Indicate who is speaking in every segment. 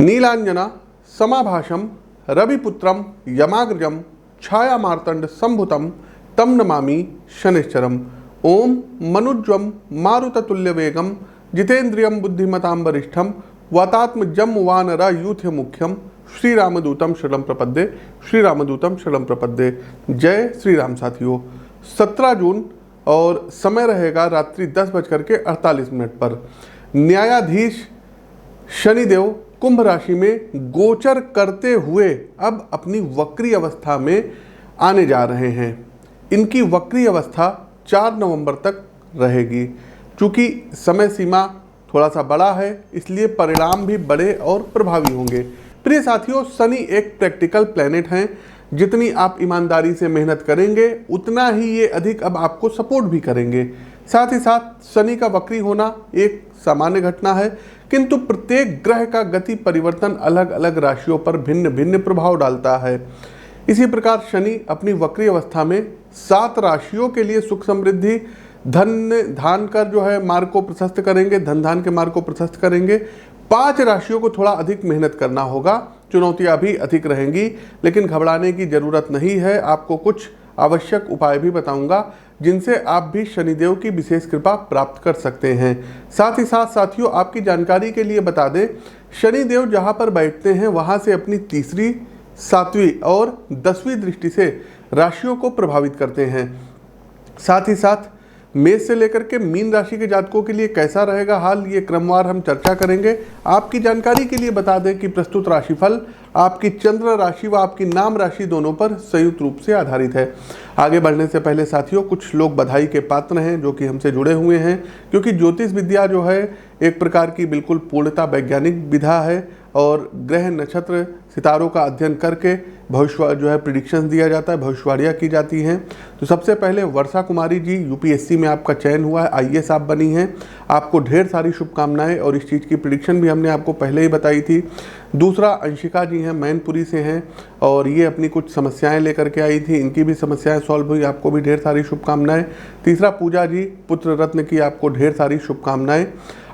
Speaker 1: नीलांजना समाभाषम रविपुत्रम यमाग्रजम छाया मार्तंड संभुतम तम नमामि शनिश्चरम। ओम मनुज्वम मारुततुल्य वेगम जितेन्द्रियम बुद्धिमतां वरिष्ठम वातात्मजम वानरा यूथ मुख्यम श्री रामदूतम शरणं प्रपद्ये। श्री रामदूतम शरणं प्रपद्ये। जय श्री राम साथियों। 17 जून और समय रहेगा रात्रि 10:48 पर। न्यायाधीश शनिदेव कुंभ राशि में गोचर करते हुए अब अपनी वक्री अवस्था में आने जा रहे हैं। इनकी वक्री अवस्था 4 नवंबर तक रहेगी। चूँकि समय सीमा थोड़ा सा बड़ा है इसलिए परिणाम भी बड़े और प्रभावी होंगे। प्रिय साथियों, शनि एक प्रैक्टिकल प्लैनेट हैं। जितनी आप ईमानदारी से मेहनत करेंगे उतना ही ये अधिक अब आपको सपोर्ट भी करेंगे। साथ ही साथ शनि का वक्री होना एक सामान्य घटना है, किंतु प्रत्येक ग्रह का गति परिवर्तन अलग अलग राशियों पर भिन्न भिन्न प्रभाव डालता है। इसी प्रकार शनि अपनी वक्री अवस्था में 7 राशियों के लिए सुख समृद्धि धान कर जो है मार्ग को प्रशस्त करेंगे, धन के मार्ग को प्रशस्त करेंगे। 5 राशियों को थोड़ा अधिक मेहनत करना होगा, चुनौतियां भी अधिक रहेंगी, लेकिन घबराने की जरूरत नहीं है। आपको कुछ आवश्यक उपाय भी बताऊंगा जिनसे आप भी शनिदेव की विशेष कृपा प्राप्त कर सकते हैं। साथ ही साथ साथियों, आपकी जानकारी के लिए बता दें, शनिदेव जहां पर बैठते हैं वहां से अपनी तीसरी, 7वीं और 10वीं दृष्टि से राशियों को प्रभावित करते हैं। साथ ही साथ मेष से लेकर के मीन राशि के जातकों के लिए कैसा रहेगा हाल, ये क्रमवार हम चर्चा करेंगे। आपकी जानकारी के लिए बता दें कि प्रस्तुत राशिफल आपकी चंद्र राशि व आपकी नाम राशि दोनों पर संयुक्त रूप से आधारित है। आगे बढ़ने से पहले साथियों, कुछ लोग बधाई के पात्र हैं जो कि हमसे जुड़े हुए हैं, क्योंकि ज्योतिष विद्या जो है एक प्रकार की बिल्कुल पूर्णता वैज्ञानिक विधा है और ग्रह नक्षत्र सितारों का अध्ययन करके भविष्य जो है प्रिडिक्शंस दिया जाता है, भविष्यवाणियाँ की जाती हैं। तो सबसे पहले वर्षा कुमारी जी, यूपीएससी में आपका चयन हुआ है, आईएएस आप बनी हैं, आपको ढेर सारी शुभकामनाएं और इस चीज़ की प्रिडिक्शन भी हमने आपको पहले ही बताई थी। दूसरा अंशिका जी हैं, मैनपुरी से हैं और ये अपनी कुछ समस्याएं लेकर के आई थी, इनकी भी समस्याएं सॉल्व हुई, आपको भी ढेर सारी शुभकामनाएं। तीसरा पूजा जी, पुत्र रत्न की आपको ढेर सारी शुभकामनाएं।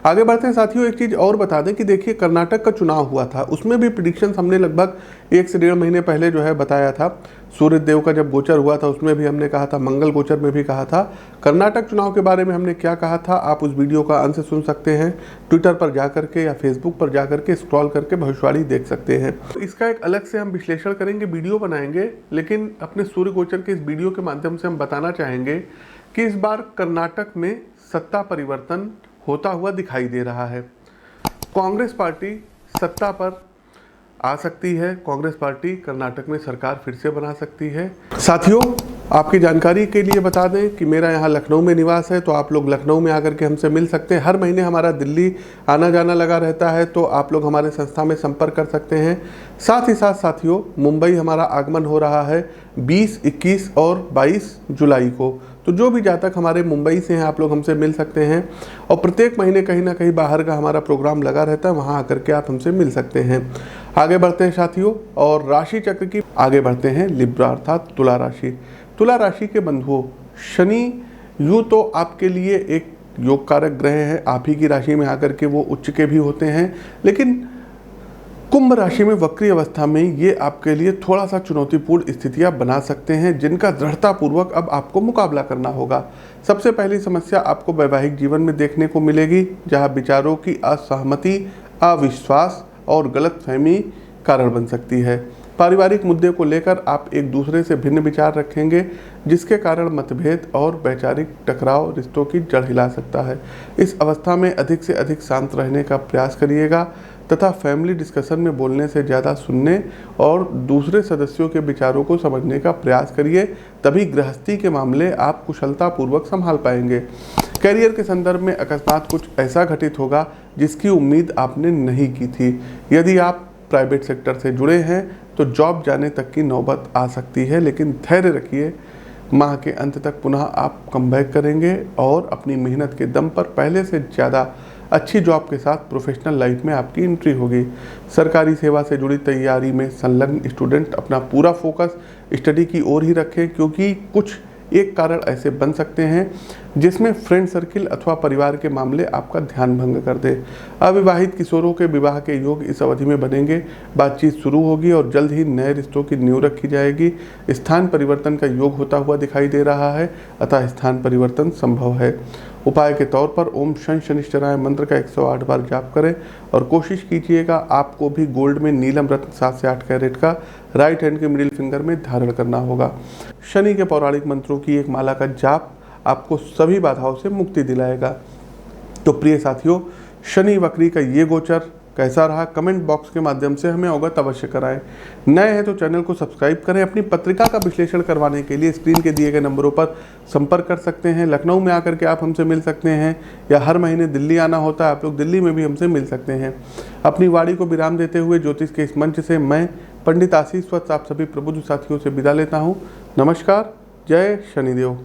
Speaker 1: आगे बढ़ते हैं साथियों, एक चीज़ और बता दें कि देखिए कर्नाटक का चुनाव हुआ था, उसमें भी प्रिडिक्शंस हमने लगभग 1 से 1.5 महीने पहले जो है बताया था। सूर्य देव का जब गोचर हुआ था उसमें भी हमने कहा था, मंगल गोचर में भी कहा था। कर्नाटक चुनाव के बारे में हमने क्या कहा था आप उस वीडियो का अंश सुन सकते हैं, ट्विटर पर जा करके या फेसबुक पर जा करके स्क्रॉल करके भविष्यवाणी देख सकते हैं। तो इसका एक अलग से हम विश्लेषण करेंगे, वीडियो बनाएंगे, लेकिन अपने सूर्य गोचर के इस वीडियो के माध्यम से हम बताना चाहेंगे कि इस बार कर्नाटक में सत्ता परिवर्तन होता हुआ दिखाई दे रहा है। कांग्रेस पार्टी सत्ता पर आ सकती है, कांग्रेस पार्टी कर्नाटक में सरकार फिर से बना सकती है। साथियों, आपकी जानकारी के लिए बता दें कि मेरा यहाँ लखनऊ में निवास है, तो आप लोग लखनऊ में आकर के हमसे मिल सकते हैं। हर महीने हमारा दिल्ली आना जाना लगा रहता है, तो आप लोग हमारे संस्था में संपर्क कर सकते हैं। साथ ही साथ साथियों, मुंबई हमारा आगमन हो रहा है 20, 21 और 22 जुलाई को, तो जो भी जातक हमारे मुंबई से हैं आप लोग हमसे मिल सकते हैं। और प्रत्येक महीने कहीं ना कहीं बाहर का हमारा प्रोग्राम लगा रहता है, वहाँ आकर के आप हमसे मिल सकते हैं। आगे बढ़ते हैं साथियों, और राशि चक्र की आगे बढ़ते हैं। लिब्रा अर्थात तुला राशि। तुला राशि के बंधुओं, शनि यूँ तो आपके लिए एक योग कारक ग्रह है, आप ही की राशि में आकर के वो उच्च के भी होते हैं, लेकिन कुंभ राशि में वक्री अवस्था में ये आपके लिए थोड़ा सा चुनौतीपूर्ण स्थितियां बना सकते हैं, जिनका दृढ़तापूर्वक अब आपको मुकाबला करना होगा। सबसे पहली समस्या आपको वैवाहिक जीवन में देखने को मिलेगी, जहां विचारों की असहमति, अविश्वास और गलतफहमी कारण बन सकती है। पारिवारिक मुद्दे को लेकर आप एक दूसरे से भिन्न विचार रखेंगे, जिसके कारण मतभेद और वैचारिक टकराव रिश्तों की जड़ हिला सकता है। इस अवस्था में अधिक से अधिक शांत रहने का प्रयास करिएगा तथा फैमिली डिस्कशन में बोलने से ज़्यादा सुनने और दूसरे सदस्यों के विचारों को समझने का प्रयास करिए, तभी गृहस्थी के मामले आप कुशलतापूर्वक संभाल पाएंगे। करियर के संदर्भ में अकस्मात कुछ ऐसा घटित होगा जिसकी उम्मीद आपने नहीं की थी। यदि आप प्राइवेट सेक्टर से जुड़े हैं तो जॉब जाने तक की नौबत आ सकती है, लेकिन धैर्य रखिए, माह के अंत तक पुनः आप कमबैक करेंगे और अपनी मेहनत के दम पर पहले से ज़्यादा अच्छी जॉब के साथ प्रोफेशनल लाइफ में आपकी एंट्री होगी। सरकारी सेवा से जुड़ी तैयारी में संलग्न स्टूडेंट अपना पूरा फोकस स्टडी की ओर ही रखें, क्योंकि कुछ एक कारण ऐसे बन सकते हैं जिसमें फ्रेंड सर्किल अथवा परिवार के मामले आपका ध्यान भंग कर दे। अविवाहित किशोरों के विवाह के योग इस अवधि में बनेंगे। बातचीत शुरू होगी और जल्द ही नए रिश्तों की नींव रखी जाएगी। स्थान परिवर्तन का योग होता हुआ दिखाई दे रहा है, अतः स्थान परिवर्तन संभव है। उपाय के तौर पर ओम शं शनिश्चराय मंत्र का 108 बार जाप करें और कोशिश कीजिएगा आपको भी गोल्ड में नीलम रत्न 7 से 8 कैरेट का राइट हैंड के मिडिल फिंगर में धारण करना होगा। शनि के पौराणिक मंत्रों की एक माला का जाप आपको सभी बाधाओं से मुक्ति दिलाएगा। तो प्रिय साथियों, शनि वक्री का ये गोचर कैसा रहा, कमेंट बॉक्स के माध्यम से हमें अवगत अवश्य कराएं। नए हैं तो चैनल को सब्सक्राइब करें। अपनी पत्रिका का विश्लेषण करवाने के लिए स्क्रीन के दिए गए नंबरों पर संपर्क कर सकते हैं। लखनऊ में आकर के आप हमसे मिल सकते हैं, या हर महीने दिल्ली आना होता है, आप लोग दिल्ली में भी हमसे मिल सकते हैं। अपनी वाणी को विराम देते हुए ज्योतिष के इस मंच से मैं पंडित आशीष वत्स आप सभी प्रबुद्ध साथियों से विदा लेता हूँ। नमस्कार, जय शनिदेव।